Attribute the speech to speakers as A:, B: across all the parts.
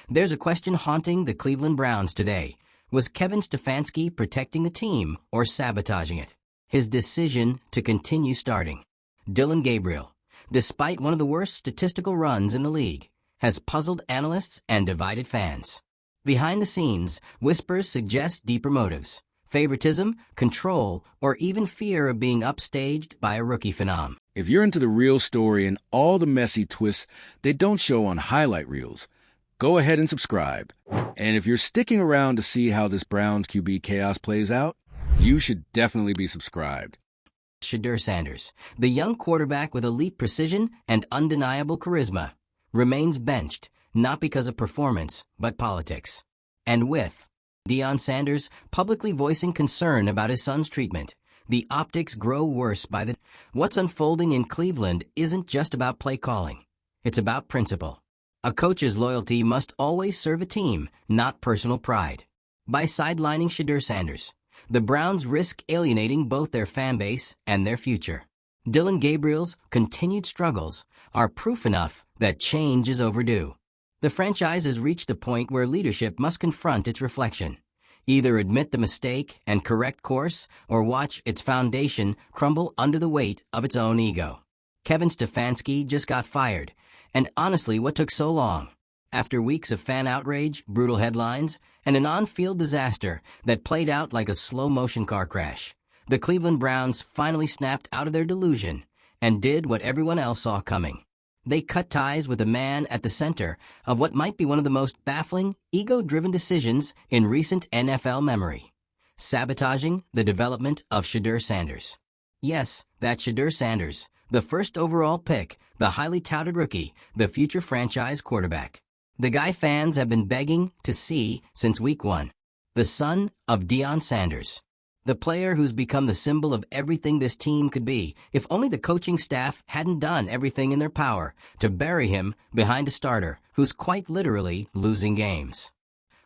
A: There's a question haunting the Cleveland Browns today. Was Kevin Stefanski protecting the team or sabotaging it? His decision to continue starting. Dillon Gabriel, despite one of the worst statistical runs in the league, has puzzled analysts and divided fans. Behind the scenes, whispers suggest deeper motives: favoritism, control, or even fear of being upstaged by a rookie phenom.
B: If you're into the real story and all the messy twists they don't show on highlight reels, go ahead and subscribe. And if you're sticking around to see how this Browns QB chaos plays out, you should definitely be subscribed.
A: Shedeur Sanders, the young quarterback with elite precision and undeniable charisma, remains benched, not because of performance, but politics. And with Deion Sanders publicly voicing concern about his son's treatment, the optics grow worse by the... What's unfolding in Cleveland isn't just about play calling. It's about principle. A coach's loyalty must always serve a team, not personal pride. By sidelining Shedeur Sanders, the Browns risk alienating both their fan base and their future. Dillon Gabriel's continued struggles are proof enough that change is overdue. The franchise has reached a point where leadership must confront its reflection. Either admit the mistake and correct course, or watch its foundation crumble under the weight of its own ego. Kevin Stefanski just got fired, and honestly, what took so long? After weeks of fan outrage, brutal headlines, and an on-field disaster that played out like a slow-motion car crash, the Cleveland Browns finally snapped out of their delusion and did what everyone else saw coming. They cut ties with a man at the center of what might be one of the most baffling, ego-driven decisions in recent NFL memory: sabotaging the development of Shedeur Sanders. Yes, that's Shedeur Sanders, the first overall pick, the highly touted rookie, the future franchise quarterback. The guy fans have been begging to see since week one. The son of Deion Sanders. The player who's become the symbol of everything this team could be, if only the coaching staff hadn't done everything in their power to bury him behind a starter who's quite literally losing games.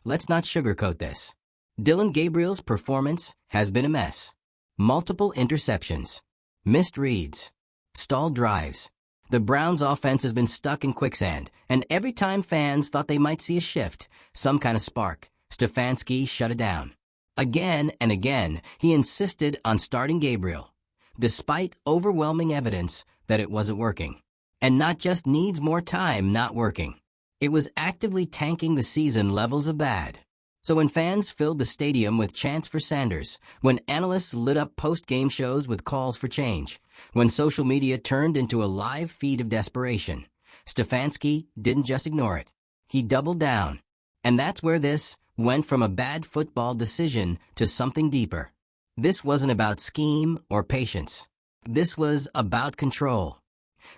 A: Let's not sugarcoat this. Dillon Gabriel's performance has been a mess. Multiple interceptions, missed reads, stalled drives. The Browns' offense has been stuck in quicksand, and every time fans thought they might see a shift, some kind of spark, Stefanski shut it down. Again and again, he insisted on starting Gabriel, despite overwhelming evidence that it wasn't working. And not just needs more time not working. It was actively tanking the season levels of bad. So when fans filled the stadium with chants for Sanders, when analysts lit up post-game shows with calls for change, when social media turned into a live feed of desperation, Stefanski didn't just ignore it. He doubled down. And that's where this went from a bad football decision to something deeper. This wasn't about scheme or patience. This was about control.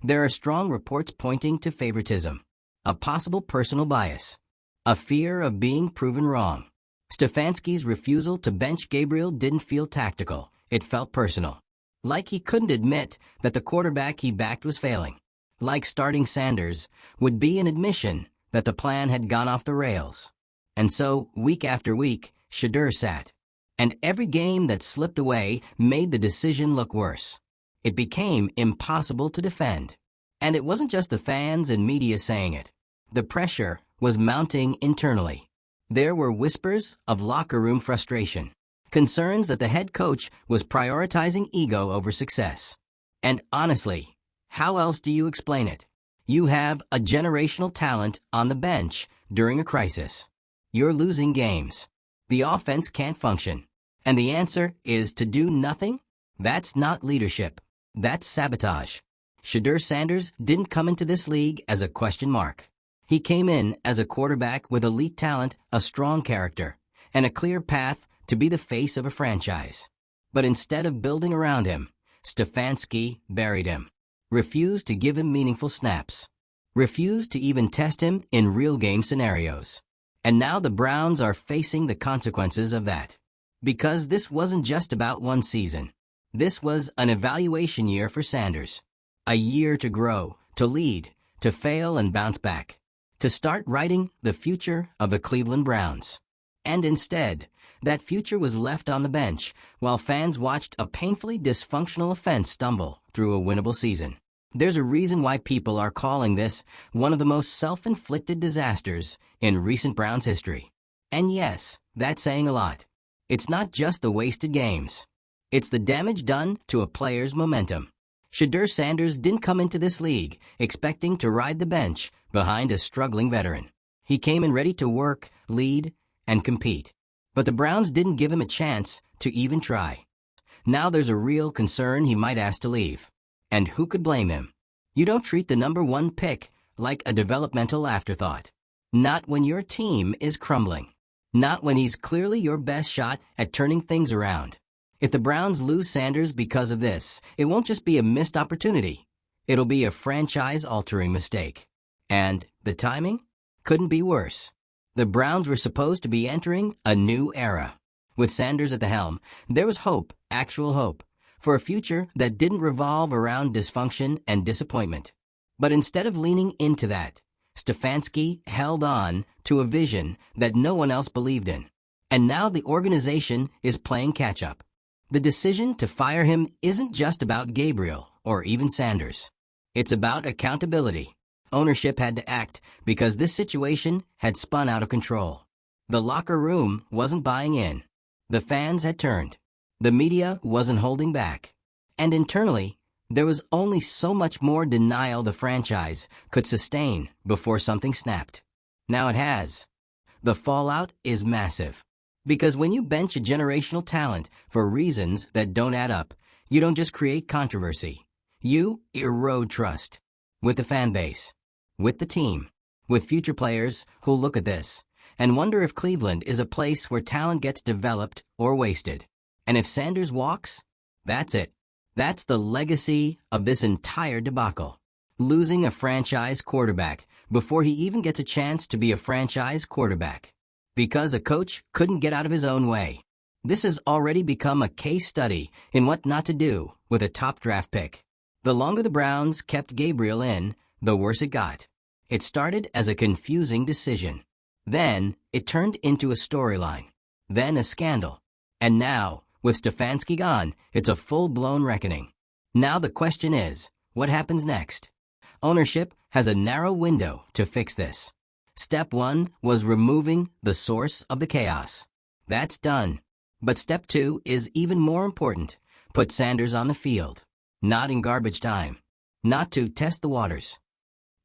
A: There are strong reports pointing to favoritism, a possible personal bias, a fear of being proven wrong. Stefanski's refusal to bench Gabriel didn't feel tactical, it felt personal. Like he couldn't admit that the quarterback he backed was failing. Like starting Sanders would be an admission that the plan had gone off the rails. And so, week after week, Shedeur sat. And every game that slipped away made the decision look worse. It became impossible to defend. And it wasn't just the fans and media saying it. The pressure was mounting internally. There were whispers of locker room frustration, concerns that the head coach was prioritizing ego over success. And honestly, how else do you explain it? You have a generational talent on the bench during a crisis. You're losing games. The offense can't function. And the answer is to do nothing? That's not leadership. That's sabotage. Shedeur Sanders didn't come into this league as a question mark. He came in as a quarterback with elite talent, a strong character, and a clear path to be the face of a franchise. But instead of building around him, Stefanski buried him, refused to give him meaningful snaps, refused to even test him in real game scenarios. And now the Browns are facing the consequences of that. Because this wasn't just about one season. This was an evaluation year for Sanders. A year to grow, to lead, to fail and bounce back. To start writing the future of the Cleveland Browns. And instead, that future was left on the bench while fans watched a painfully dysfunctional offense stumble through a winnable season. There's a reason why people are calling this one of the most self-inflicted disasters in recent Browns history. And yes, that's saying a lot. It's not just the wasted games. It's the damage done to a player's momentum. Shedeur Sanders didn't come into this league expecting to ride the bench behind a struggling veteran. He came in ready to work, lead, and compete. But the Browns didn't give him a chance to even try. Now there's a real concern he might ask to leave. And who could blame him? You don't treat the #1 pick like a developmental afterthought. Not when your team is crumbling. Not when he's clearly your best shot at turning things around. If the Browns lose Sanders because of this, it won't just be a missed opportunity. It'll be a franchise-altering mistake. And the timing? Couldn't be worse. The Browns were supposed to be entering a new era. With Sanders at the helm, there was hope, actual hope, for a future that didn't revolve around dysfunction and disappointment. But instead of leaning into that, Stefanski held on to a vision that no one else believed in. And now the organization is playing catch-up. The decision to fire him isn't just about Gabriel or even Sanders. It's about accountability. Ownership had to act because this situation had spun out of control. The locker room wasn't buying in. The fans had turned. The media wasn't holding back. And internally, there was only so much more denial the franchise could sustain before something snapped. Now it has. The fallout is massive. Because when you bench a generational talent for reasons that don't add up, you don't just create controversy. You erode trust. With the fan base. With the team. With future players who'll look at this and wonder if Cleveland is a place where talent gets developed or wasted. And if Sanders walks, that's it. That's the legacy of this entire debacle. Losing a franchise quarterback before he even gets a chance to be a franchise quarterback. Because a coach couldn't get out of his own way. This has already become a case study in what not to do with a top draft pick. The longer the Browns kept Gabriel in, the worse it got. It started as a confusing decision. Then, it turned into a storyline. Then a scandal. And now, with Stefanski gone, it's a full-blown reckoning. Now the question is, what happens next? Ownership has a narrow window to fix this. Step 1 was removing the source of the chaos. That's done. But step 2 is even more important. Put Sanders on the field. Not in garbage time. Not to test the waters.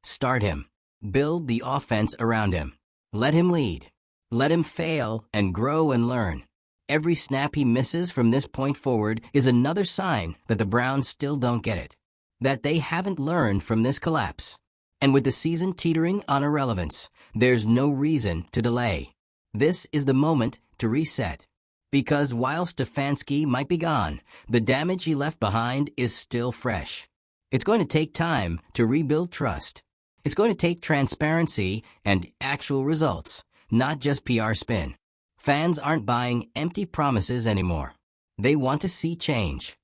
A: Start him. Build the offense around him. Let him lead. Let him fail and grow and learn. Every snap he misses from this point forward is another sign that the Browns still don't get it. That they haven't learned from this collapse. And with the season teetering on irrelevance, there's no reason to delay. This is the moment to reset. Because while Stefanski might be gone, the damage he left behind is still fresh. It's going to take time to rebuild trust. It's going to take transparency and actual results, not just PR spin. Fans aren't buying empty promises anymore. They want to see change.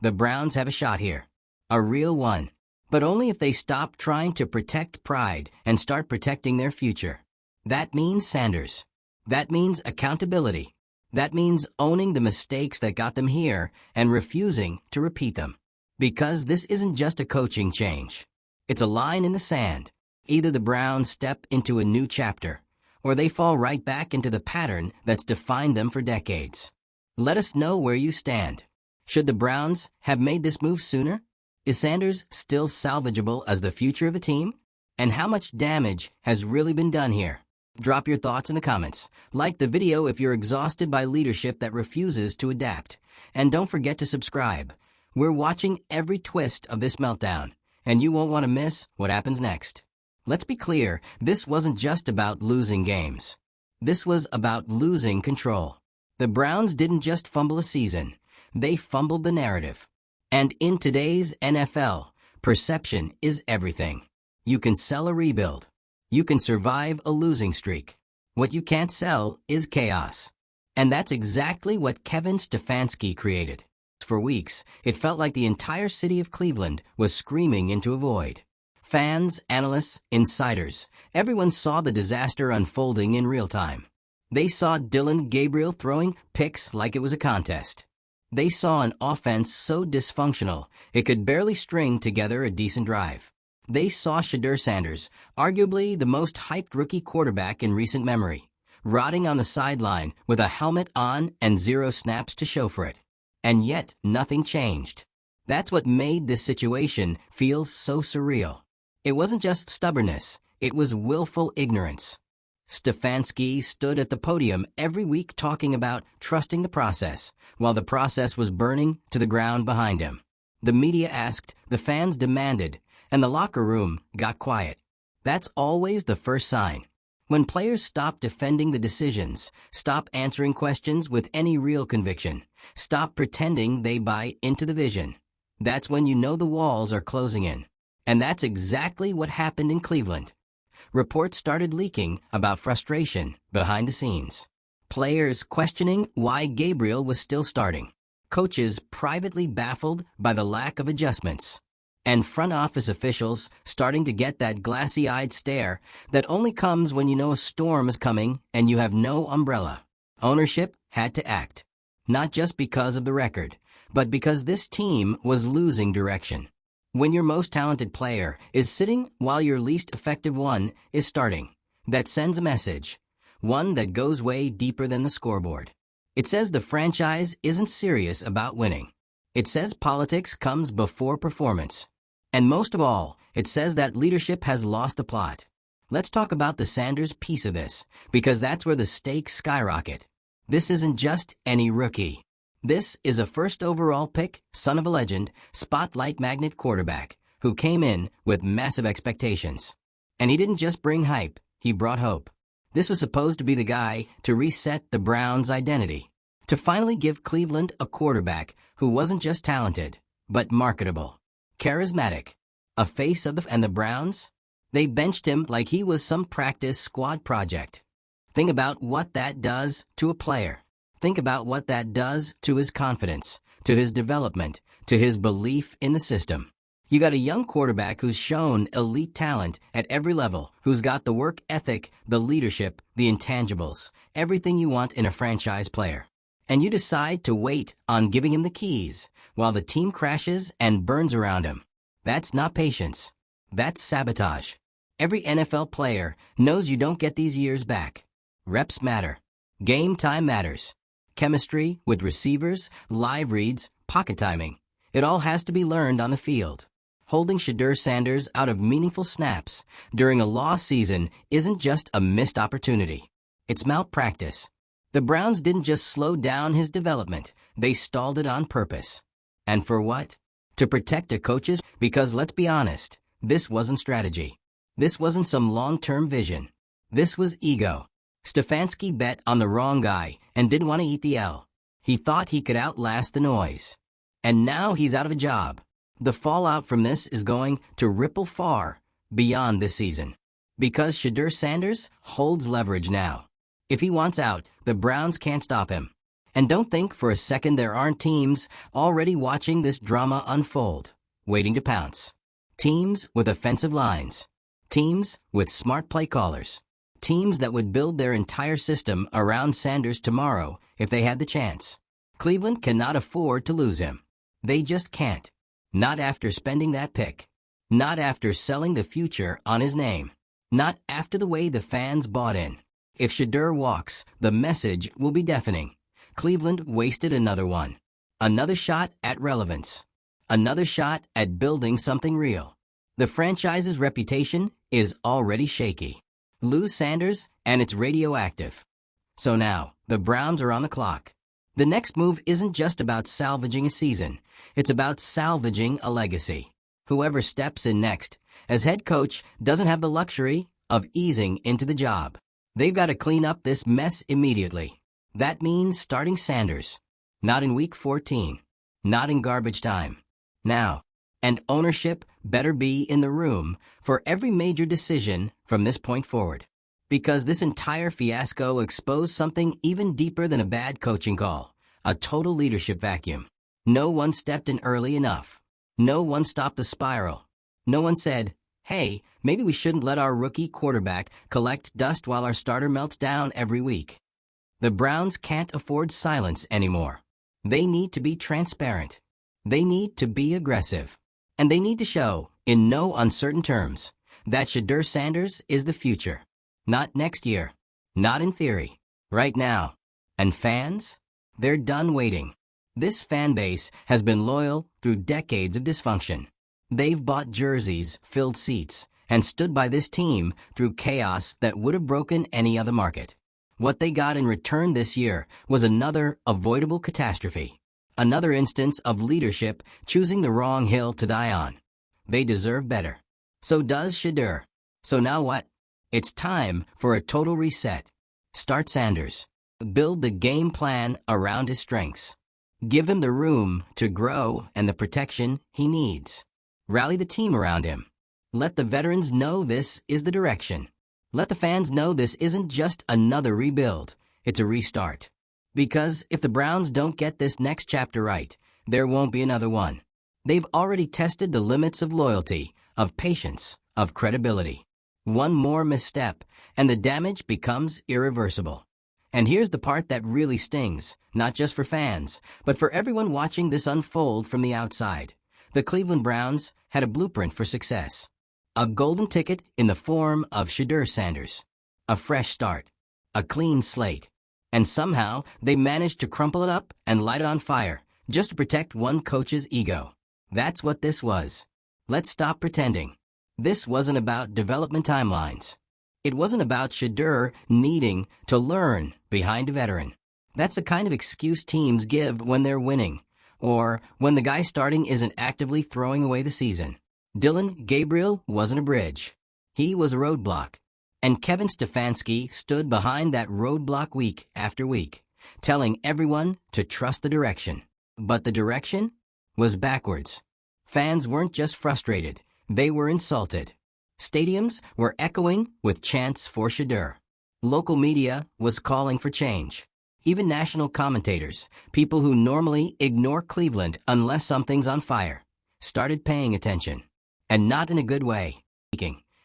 A: The Browns have a shot here. A real one. But only if they stop trying to protect pride and start protecting their future. That means Sanders. That means accountability. That means owning the mistakes that got them here and refusing to repeat them. Because this isn't just a coaching change. It's a line in the sand. Either the Browns step into a new chapter, or they fall right back into the pattern that's defined them for decades. Let us know where you stand. Should the Browns have made this move sooner? Is Sanders still salvageable as the future of the team? And how much damage has really been done here? Drop your thoughts in the comments. Like the video if you're exhausted by leadership that refuses to adapt. And don't forget to subscribe. We're watching every twist of this meltdown, and you won't want to miss what happens next. Let's be clear, this wasn't just about losing games. This was about losing control. The Browns didn't just fumble a season. They fumbled the narrative. And in today's NFL, perception is everything. You can sell a rebuild. You can survive a losing streak. What you can't sell is chaos. And that's exactly what Kevin Stefanski created. For weeks, it felt like the entire city of Cleveland was screaming into a void. Fans, analysts, insiders, everyone saw the disaster unfolding in real time. They saw Dylan Gabriel throwing picks like it was a contest. They saw an offense so dysfunctional it could barely string together a decent drive. They saw Shedeur Sabotage, arguably the most hyped rookie quarterback in recent memory, rotting on the sideline with a helmet on and 0 snaps to show for it. And yet, nothing changed. That's what made this situation feel so surreal. It wasn't just stubbornness, it was willful ignorance. Stefanski stood at the podium every week talking about trusting the process, while the process was burning to the ground behind him. The media asked, the fans demanded, and the locker room got quiet. That's always the first sign. When players stop defending the decisions, stop answering questions with any real conviction, stop pretending they buy into the vision, that's when you know the walls are closing in. And that's exactly what happened in Cleveland. Reports started leaking about frustration behind the scenes. Players questioning why Gabriel was still starting. Coaches privately baffled by the lack of adjustments. And front office officials starting to get that glassy-eyed stare that only comes when you know a storm is coming and you have no umbrella. Ownership had to act. Not just because of the record, but because this team was losing direction. When your most talented player is sitting while your least effective one is starting, that sends a message, one that goes way deeper than the scoreboard. It says the franchise isn't serious about winning. It says politics comes before performance. And most of all, it says that leadership has lost the plot. Let's talk about the Sabotage piece of this, because that's where the stakes skyrocket. This isn't just any rookie. This is a first overall pick, son of a legend, spotlight magnet quarterback, who came in with massive expectations. And he didn't just bring hype, he brought hope. This was supposed to be the guy to reset the Browns' identity, to finally give Cleveland a quarterback who wasn't just talented, but marketable, charismatic, a face of the Browns? They benched him like he was some practice squad project. Think about what that does to a player. Think about what that does to his confidence, to his development, to his belief in the system. You got a young quarterback who's shown elite talent at every level, who's got the work ethic, the leadership, the intangibles, everything you want in a franchise player. And you decide to wait on giving him the keys while the team crashes and burns around him. That's not patience. That's sabotage. Every NFL player knows you don't get these years back. Reps matter. Game time matters. Chemistry with receivers, live reads, pocket timing. It all has to be learned on the field. Holding Shedeur Sabotage out of meaningful snaps during a lost season isn't just a missed opportunity. It's malpractice. The Browns didn't just slow down his development, they stalled it on purpose. And for what? To protect a coach's, because let's be honest, this wasn't strategy. This wasn't some long-term vision. This was ego. Stefanski bet on the wrong guy and didn't want to eat the L. He thought he could outlast the noise. And now he's out of a job. The fallout from this is going to ripple far beyond this season. Because Shedeur Sabotage holds leverage now. If he wants out, the Browns can't stop him. And don't think for a second there aren't teams already watching this drama unfold, waiting to pounce. Teams with offensive lines. Teams with smart play callers. Teams that would build their entire system around Sabotage tomorrow if they had the chance. Cleveland cannot afford to lose him. They just can't. Not after spending that pick. Not after selling the future on his name. Not after the way the fans bought in. If Shedeur walks, the message will be deafening. Cleveland wasted another one. Another shot at relevance. Another shot at building something real. The franchise's reputation is already shaky. Lose Sabotage, and it's radioactive. So now, the Browns are on the clock. The next move isn't just about salvaging a season. It's about salvaging a legacy. Whoever steps in next, as head coach, doesn't have the luxury of easing into the job. They've got to clean up this mess immediately. That means starting Sabotage. Not in week 14. Not in garbage time. Now. And ownership better be in the room for every major decision from this point forward. Because this entire fiasco exposed something even deeper than a bad coaching call. A total leadership vacuum. No one stepped in early enough. No one stopped the spiral. No one said, hey, maybe we shouldn't let our rookie quarterback collect dust while our starter melts down every week. The Browns can't afford silence anymore. They need to be transparent. They need to be aggressive. And they need to show, in no uncertain terms, that Shedeur Sanders is the future. Not next year. Not in theory. Right now. And fans? They're done waiting. This fan base has been loyal through decades of dysfunction. They've bought jerseys, filled seats, and stood by this team through chaos that would have broken any other market. What they got in return this year was another avoidable catastrophe. Another instance of leadership choosing the wrong hill to die on. They deserve better. So does Shedeur. So now what? It's time for a total reset. Start Sanders. Build the game plan around his strengths. Give him the room to grow and the protection he needs. Rally the team around him. Let the veterans know this is the direction. Let the fans know this isn't just another rebuild, it's a restart. Because if the Browns don't get this next chapter right, there won't be another one. They've already tested the limits of loyalty, of patience, of credibility. One more misstep, and the damage becomes irreversible. And here's the part that really stings, not just for fans, but for everyone watching this unfold from the outside. The Cleveland Browns had a blueprint for success. A golden ticket in the form of Shedeur Sanders. A fresh start. A clean slate. And somehow, they managed to crumple it up and light it on fire, just to protect one coach's ego. That's what this was. Let's stop pretending. This wasn't about development timelines. It wasn't about Shedeur needing to learn behind a veteran. That's the kind of excuse teams give when they're winning, or when the guy starting isn't actively throwing away the season. Dillon Gabriel wasn't a bridge. He was a roadblock. And Kevin Stefanski stood behind that roadblock week after week, telling everyone to trust the direction. But the direction was backwards. Fans weren't just frustrated, they were insulted. Stadiums were echoing with chants for Shedeur. Local media was calling for change. Even national commentators, people who normally ignore Cleveland unless something's on fire, started paying attention. And not in a good way.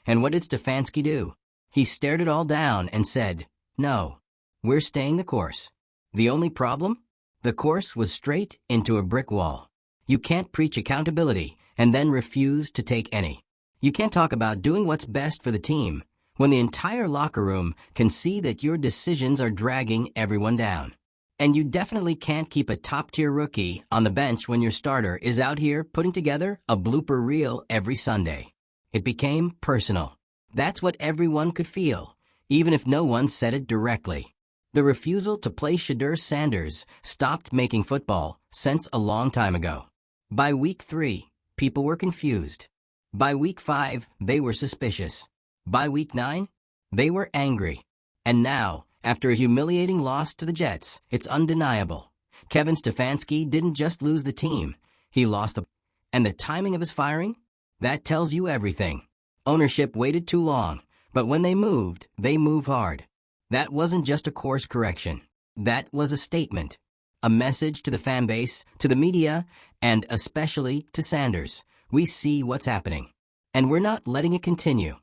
A: And what did Stefanski do? He stared it all down and said, "No, we're staying the course." The only problem? The course was straight into a brick wall. You can't preach accountability and then refuse to take any. You can't talk about doing what's best for the team when the entire locker room can see that your decisions are dragging everyone down. And you definitely can't keep a top-tier rookie on the bench when your starter is out here putting together a blooper reel every Sunday. It became personal. That's what everyone could feel, even if no one said it directly. The refusal to play Shedeur Sanders stopped making football sense a long time ago. By week 3, people were confused. By week 5, they were suspicious. By week 9, they were angry. And now, after a humiliating loss to the Jets, it's undeniable. Kevin Stefanski didn't just lose the team, he lost the... And the timing of his firing? That tells you everything. Ownership waited too long, but when they moved hard. That wasn't just a course correction. That was a statement. A message to the fan base, to the media, and especially to Sanders. We see what's happening. And we're not letting it continue.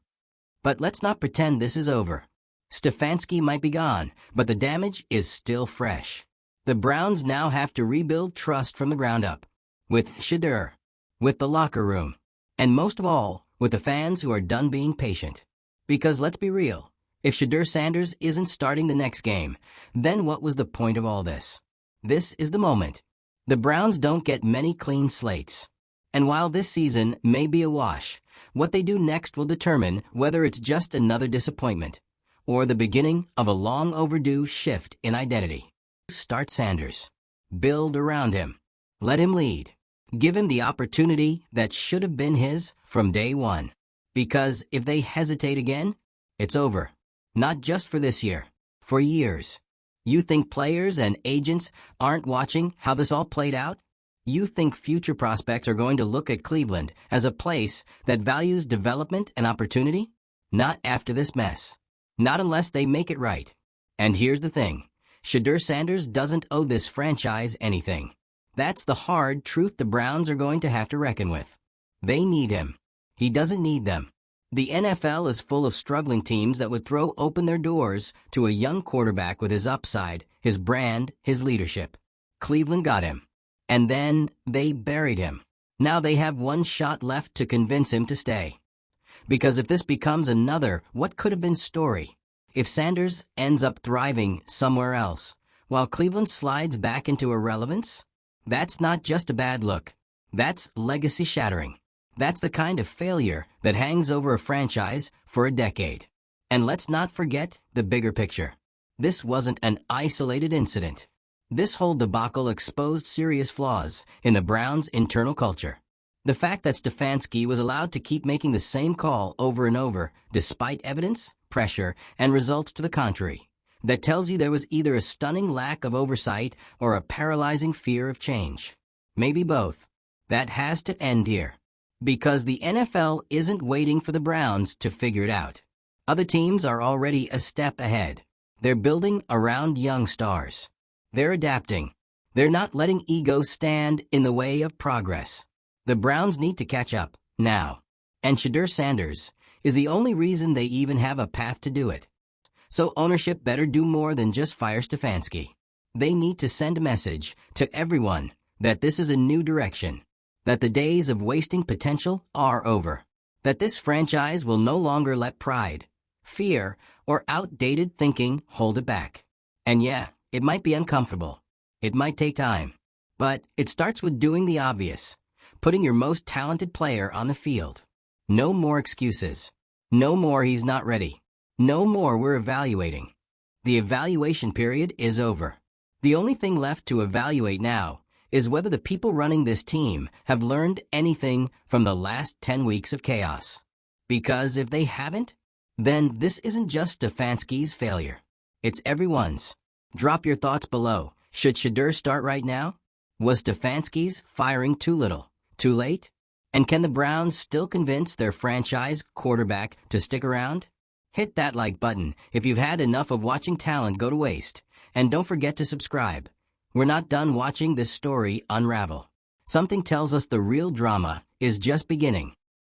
A: But let's not pretend this is over. Stefanski might be gone, but the damage is still fresh. The Browns now have to rebuild trust from the ground up. With Shedeur. With the locker room. And most of all, with the fans who are done being patient. Because let's be real, if Shedeur Sanders isn't starting the next game, then what was the point of all this? This is the moment. The Browns don't get many clean slates. And while this season may be a wash, what they do next will determine whether it's just another disappointment or the beginning of a long overdue shift in identity. Start Sanders. Build around him. Let him lead. Give him the opportunity that should have been his from day one. Because if they hesitate again, it's over. Not just for this year, for years. You think players and agents aren't watching how this all played out? You think future prospects are going to look at Cleveland as a place that values development and opportunity? Not after this mess. Not unless they make it right. And here's the thing. Shedeur Sanders doesn't owe this franchise anything. That's the hard truth the Browns are going to have to reckon with. They need him. He doesn't need them. The NFL is full of struggling teams that would throw open their doors to a young quarterback with his upside, his brand, his leadership. Cleveland got him. And then they buried him. Now they have one shot left to convince him to stay. Because if this becomes another what could have been story, if Sanders ends up thriving somewhere else, while Cleveland slides back into irrelevance, that's not just a bad look. That's legacy shattering. That's the kind of failure that hangs over a franchise for a decade. And let's not forget the bigger picture. This wasn't an isolated incident. This whole debacle exposed serious flaws in the Browns' internal culture. The fact that Stefanski was allowed to keep making the same call over and over, despite evidence, pressure, and results to the contrary, that tells you there was either a stunning lack of oversight or a paralyzing fear of change. Maybe both. That has to end here. Because the NFL isn't waiting for the Browns to figure it out. Other teams are already a step ahead. They're building around young stars. They're adapting. They're not letting ego stand in the way of progress. The Browns need to catch up, now. And Shedeur Sabotage is the only reason they even have a path to do it. So ownership better do more than just fire Stefanski. They need to send a message to everyone that this is a new direction, that the days of wasting potential are over, that this franchise will no longer let pride, fear, or outdated thinking hold it back. And yeah, it might be uncomfortable. It might take time. But it starts with doing the obvious. Putting your most talented player on the field. No more excuses. No more he's not ready. No more we're evaluating. The evaluation period is over. The only thing left to evaluate now is whether the people running this team have learned anything from the last 10 weeks of chaos. Because if they haven't, then this isn't just Stefanski's failure. It's everyone's. Drop your thoughts below. Should Shedeur start right now? Was Stefanski's firing too little? Too late? And can the Browns still convince their franchise quarterback to stick around? Hit that like button if you've had enough of watching talent go to waste. And don't forget to subscribe. We're not done watching this story unravel. Something tells us the real drama is just beginning.